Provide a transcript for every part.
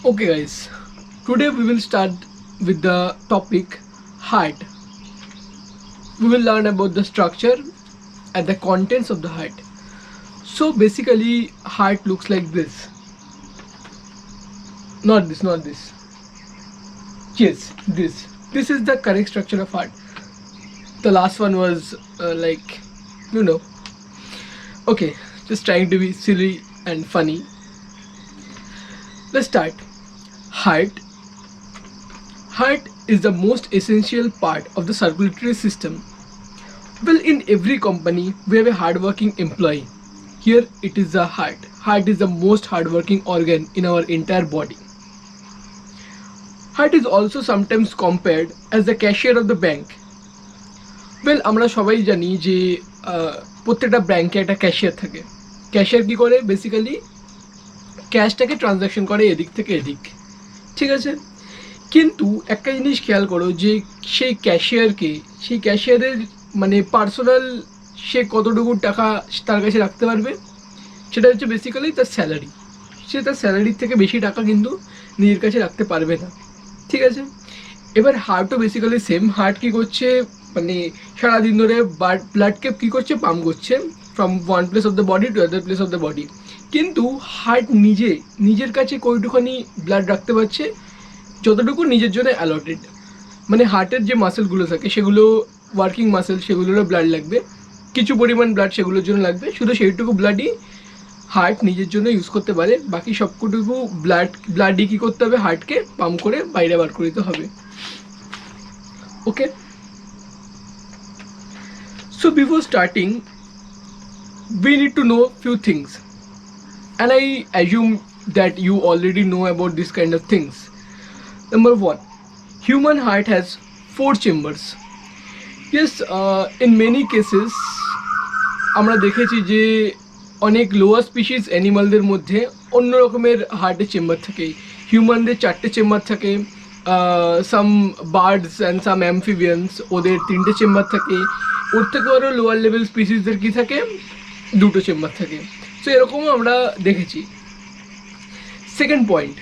Okay, guys, today we will start with the topic heart. We will learn about the structure and the contents of the heart. So basically, heart looks like this. Not this, not this. Yes, this. This is the correct structure of heart. The last one was you know. Okay, just trying to be silly and funny. Let's start. Heart. Heart is the most essential part of the circulatory system. Well, in every company, we have a hardworking employee. Here, it is the heart. Heart is the most hardworking organ in our entire body. Heart is also sometimes compared as the cashier of the bank. Well, আমরা সবাই জানি যে প্রত্যেকটা ব্যাংকে একটা cashier থাকে। Cashier কি করে? বেসিক্যালি ক্যাশটাকে ট্রানজ্যাকশন করে এদিক থেকে এদিক, ঠিক আছে? কিন্তু একটা জিনিস খেয়াল করো যে সেই ক্যাশিয়ারের মানে পার্সোনাল সে কতটুকু টাকা তার কাছে রাখতে পারবে, সেটা হচ্ছে বেসিক্যালি তার স্যালারি। সে তার স্যালারির থেকে বেশি টাকা কিন্তু নিজের কাছে রাখতে পারবে না, ঠিক আছে? এবার হার্টও বেসিক্যালি সেম। হার্ট কী করছে, মানে সারাদিন ধরে ব্লাডকে কী করছে, পাম্প করছে from one place of the body to other place of the body. কিন্তু হার্ট নিজের কাছে কতটুখানি ব্লাড রাখতে পারছে, যতটুকু নিজের জন্য অ্যালটেড। মানে হার্টের যে মাসেলগুলো থাকে সেগুলো ওয়ার্কিং মাসেল, সেগুলোরও ব্লাড লাগবে, কিছু পরিমাণ ব্লাড সেগুলোর জন্য লাগবে। শুধু সেইটুকু ব্লাডই হার্ট নিজের জন্য ইউজ করতে পারে। বাকি সবটুকু ব্লাডই কী করতে হবে, হার্টকে পাম্প করে বাইরে বার করে দিতে হবে। ওকে, so before starting we need to know few things, and I assume that you already know about this kind of things. Number one, human heart has 4 chambers. Yes, in many cases আমরা দেখেছি যে অনেক lower species অ্যানিমালদের মধ্যে অন্য রকমের হার্টের chamber থাকে। হিউম্যানদের 4টে chamber থাকে, সাম বার্ডস অ্যান্ড সাম অ্যাম্ফিবিয়ান্স ওদের 3টে চেম্বার থাকে, ওর থেকেও আরও লোয়ার লেভেল স্পিসিসদের কী থাকে, 2টো চেম্বার থাকে। সো এরকমও আমরা দেখেছি। Second point,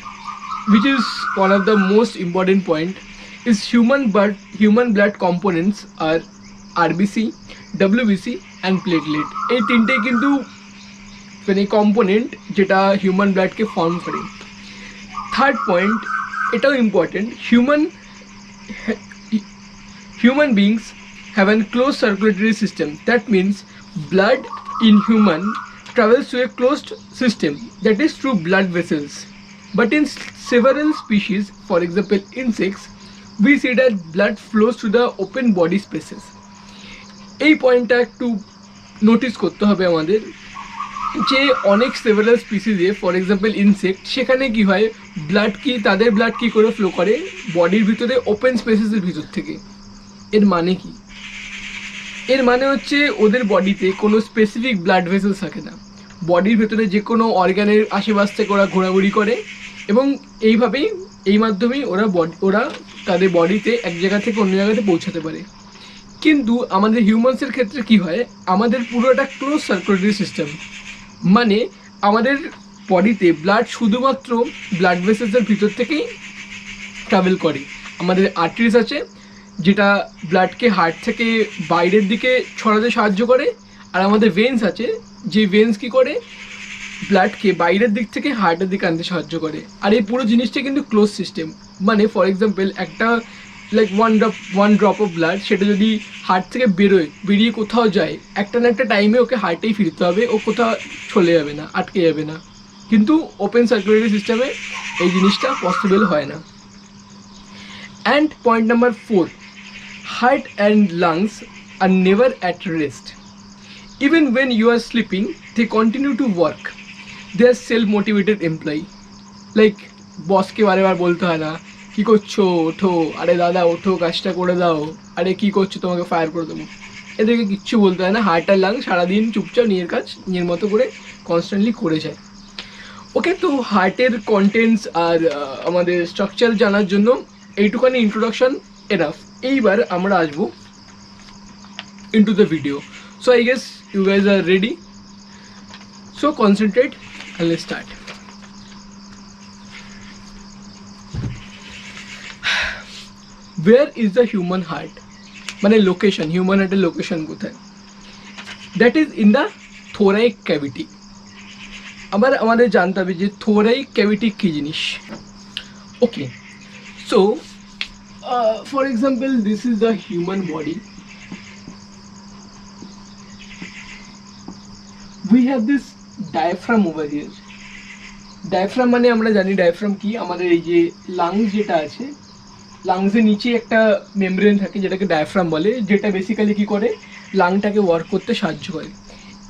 which is one of the most important point, is human blood components are RBC, WBC and platelet. এই তিনটেই কিন্তু মানে কম্পোনেন্ট যেটা হিউম্যান ব্লাডকে ফর্ম করে। থার্ড পয়েন্ট, এটাও important, human beings have a closed circulatory system. That means blood in human travels through a closed system, that is through blood vessels. But in several species, for example insects, we see that blood flows through the open body spaces. এই পয়েন্টটা একটু notice করতে হবে আমাদের, যে অনেক several স্পিসিসে, for example insect, সেখানে কি হয়, তাদের ব্লাড কী করে ফ্লো করে বডির ভিতরে ওপেন স্পেসেসের ভিতর থেকে। এর মানে কি? এর মানে হচ্ছে ওদের বডিতে কোনো স্পেসিফিক ব্লাড ভেসেলস থাকে না। বডির ভেতরে যে কোনো অর্গানের আশেপাশ থেকে ওরা ঘোরাঘুরি করে, এবং এই মাধ্যমেই ওরা তাদের বডিতে এক জায়গা থেকে অন্য জায়গাতে পৌঁছাতে পারে। কিন্তু আমাদের হিউম্যানসের ক্ষেত্রে কি হয়, আমাদের পুরোটা ক্লোজ সার্কুলেটরি সিস্টেম। মানে আমাদের বডিতে ব্লাড শুধুমাত্র ব্লাড ভেসেলসের ভিতর থেকেই ট্রাভেল করে। আমাদের আর্টারিস আছে যেটা ব্লাডকে হার্ট থেকে বাইরের দিকে ছড়াতে সাহায্য করে, আর আমাদের ভেন্স আছে যে ভেন্স কী করে, ব্লাডকে বাইরের দিক থেকে হার্টের দিকে আনতে সাহায্য করে। আর এই পুরো জিনিসটা কিন্তু ক্লোজ সিস্টেম। মানে ফর এক্সাম্পল একটা ওয়ান ড্রপ অফ ব্লাড, সেটা যদি হার্ট থেকে বেরিয়ে কোথাও যায়, একটা না একটা টাইমে ওকে হার্টেই ফিরতে হবে, ও কোথাও চলে যাবে না, আটকে যাবে না। কিন্তু ওপেন সার্কুলেটরি সিস্টেমে এই জিনিসটা পসিবল হয় না। And point number 4, heart and lungs are never at rest. Even when you are sleeping, they continue to work. They are self-motivated employee. Like বসকে বারবার বলতে হয় না, কী করছো, ওঠো, আরে দাদা ওঠো, কাজটা করে দাও, আরে কী করছো, তোমাকে ফায়ার করে দেবো, এদেরকে কিচ্ছু বলতে হয় না। হার্ট আর লাং সারাদিন চুপচাপ নিজের কাজ নিজের মতো করে কনস্ট্যান্টলি করে যায়। ওকে, তো হার্টের কন্টেন্টস আর আমাদের স্ট্রাকচার জানার জন্য এইটুখানি ইন্ট্রোডাকশন এনাফ। এইবার আমরা আসবো into the video. So I guess you guys are ready, so concentrate and let's start. where is the human heart, মানে লোকেশন, হিউম্যান হার্টের লোকেশন কোথায়, that is in the thoracic cavity. আবার আমাদের জানতে হবে যে থোরাইক ক্যাভিটি কী জিনিস। Okay, so for example this is the human body, we have this diaphragm over here. Diaphragm মানে আমরা জানি ডায়াফ্রাম কি, আমাদের এই যে লাংস যেটা আছে, লাংসের নিচে একটা মেমব্রেন থাকে যেটাকে ডায়াফ্রাম বলে, যেটা বেসিক্যালি কি করে লাংটাকে ওয়ার্ক করতে সাহায্য করে।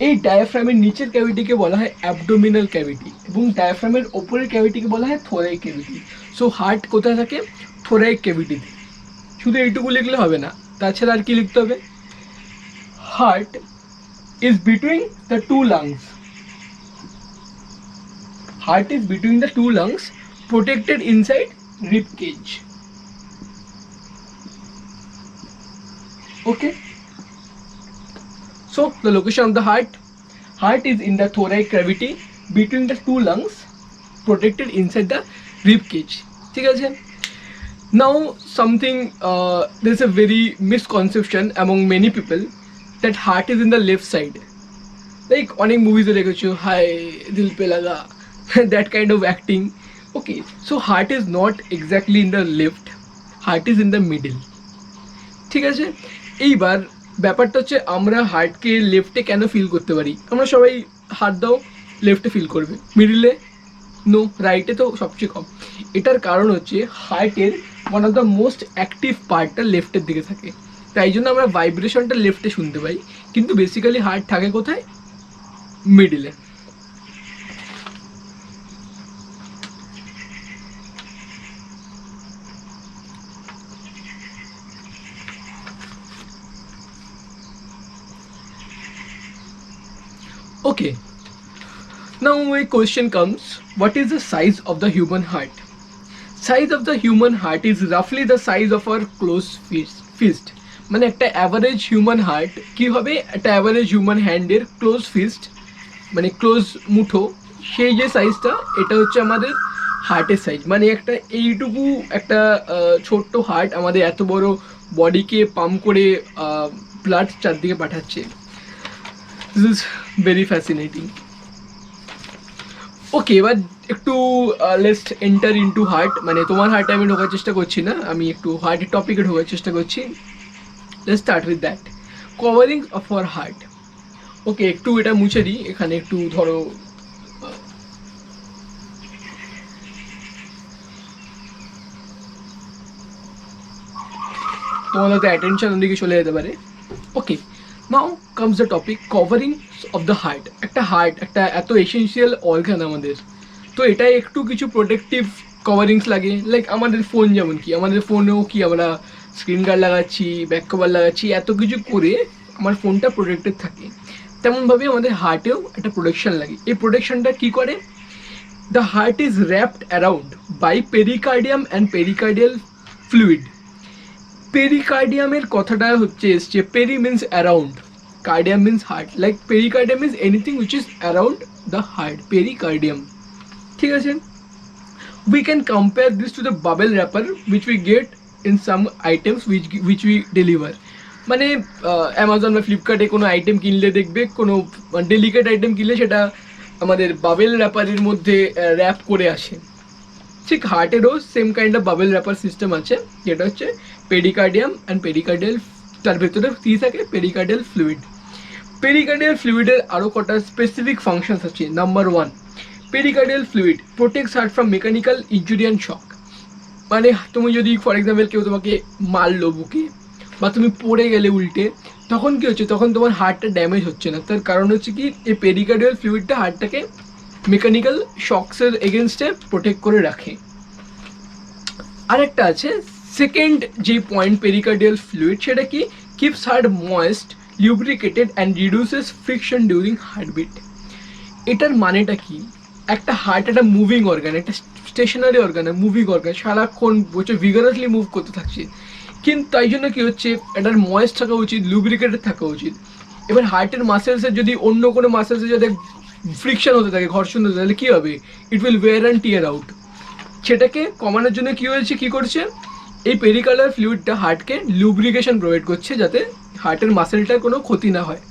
এই ডায়াফ্রামের নিচের ক্যাভিটিকে বলা হয় অ্যাবডোমিনাল ক্যাভিটি এবং ডায়াফ্রামের ওপরের ক্যাভিটিকে বলা হয় থোরাইক ক্যাভিটি। সো হার্ট কোথায় থাকে? থোরাইক ক্যাভিটিতে। শুধু এইটুকু লিখলে হবে না, তাছাড়া আর কি লিখতে হবে? Heart is between the two lungs. Heart is between the two lungs, protected inside rib cage. Okay. So the location of the heart is in the thoracic cavity between the two lungs, protected inside the rib cage. ঠিক আছে? Now something there's a very misconception among many people that heart is in the left side. Like অনেক মুভিজে দেখেছো, high দিল pay লাগা, that kind of acting. Okay, so heart is not exactly in the left, heart is in the middle. ঠিক আছে, এইবার ব্যাপারটা হচ্ছে আমরা হার্টকে লেফটে কেন ফিল করতে পারি? আমরা সবাই হাত দাও, লেফটে ফিল করবে, মিডিলে নো, রাইটে তো সবচেয়ে কম। এটার কারণ হচ্ছে হার্টের one of the most active পার্টটা লেফটের দিকে থাকে, তাই জন্য আমরা ভাইব্রেশনটা লেফটে শুনতে পাই, কিন্তু বেসিক্যালি হার্ট থাকে কোথায়? মিডিলে। Okay, now a question comes, what is the size of the human heart? Size of the human heart is roughly the size of our closed fist. মানে একটা অ্যাভারেজ হিউম্যান হার্ট কী হবে? একটা average human হ্যান্ডের close feast, মানে close মুঠো, সেই যে সাইজটা, এটা হচ্ছে আমাদের হার্টের সাইজ। মানে একটা এইটুকু একটা ছোট্ট হার্ট আমাদের এত বড় বডিকে পাম্প করে ব্লাড চারদিকে পাঠাচ্ছে। This is very fascinating. Okay, এবার একটু লেটস এন্টার ইনটু হার্ট, মানে তোমার হার্টে আমি ঢোকার চেষ্টা করছি না, আমি একটু হার্টের টপিকে ঢোকার চেষ্টা করছি। Let's start with that, covering of our heart. Okay, একটু এটা মুছে দিই, এখানে একটু ধরো তোমাদের তো অ্যাটেনশন ওদিকে চলে যেতে পারে। Okay, now comes the topic covering of the heart. একটা হার্ট একটা এত এসেন্সিয়াল অর্গান আমাদের, তো এটাই একটু কিছু প্রোটেক্টিভ কভারিংস লাগে। লাইক আমাদের ফোন, যেমন কি আমাদের ফোনেও কি আমরা স্ক্রিন গার্ড লাগাচ্ছি, ব্যাক কভার লাগাচ্ছি, এত কিছু করে আমার ফোনটা প্রোটেক্টেড থাকে, তেমনভাবে আমাদের হার্টেও একটা প্রোটেকশন লাগে। এই প্রোটেকশনটা কী করে? The heart is wrapped around by pericardium and pericardial fluid. পেরিকার্ডিয়ামের কথাটা হচ্ছে এসছে, peri means around, cardium means heart, like pericardium is anything which is around the heart, pericardium. ঠিক আছে, we can compare this to the bubble wrapper which we get in some items which we deliver. মানে Amazon বা ফ্লিপকার্টে কোনো item কিনলে দেখবে, কোনো delicate item কিনলে সেটা আমাদের বাবেল র্যাপারের মধ্যে র্যাপ করে আসে। ঠিক হার্টেরও same kind of bubble wrapper system আছে, যেটা হচ্ছে পেরিকার্ডিয়াম অ্যান্ড পেরিকার্ডিয়াল, তার ভেতরে কী থাকে? Pericardial fluid. পেরিকার্ডিয়াল ফ্লুইডের আরও কটা স্পেসিফিক ফাংশনস আছে। Number 1, pericardial fluid protects heart from mechanical injury and shock. মানে তুমি যদি ফর এক্সাম্পল কেউ তোমাকে মারলো বুকে, বা তুমি পড়ে গেলে উল্টে, তখন কী হচ্ছে? তখন তোমার হার্টটা ড্যামেজ হচ্ছে না, তার কারণ হচ্ছে কি এই পেরিকার্ডিয়াল ফ্লুইডটা হার্টটাকে মেকানিক্যাল শকসের এগেনস্টে প্রোটেক্ট করে রাখে। আরেকটা আছে সেকেন্ড যে পয়েন্ট পেরিকার্ডিয়াল ফ্লুইড, সেটা কি? Keeps heart moist, lubricated and reduces friction during heartbeat. এটার মানেটা কি? একটা হার্ট একটা মুভিং অর্গান, একটা স্টেশনারি অর্গান, মুভিং অর্গান, সারাক্ষণ বলছে ভিগারাসলি মুভ করতে থাকছে, কিন্তু তাই জন্য কী হচ্ছে? এটার ময়েস্ট থাকা উচিত, লুব্রিকেটেড থাকা উচিত। এবার হার্টের মাসেলসের যদি অন্য কোনো মাসেলসের যদি ফ্রিকশন হতে থাকে, ঘর্ষণ হতে থাকে, তাহলে কী হবে? It will wear and tear out. সেটাকে কমানোর জন্য কী হয়েছে, কী করছে? এই পেরিকার্ডাল ফ্লুইডটা হার্টকে লুব্রিকেশন প্রোভাইড করছে যাতে হার্টের মাসেলটার কোনো ক্ষতি না হয়।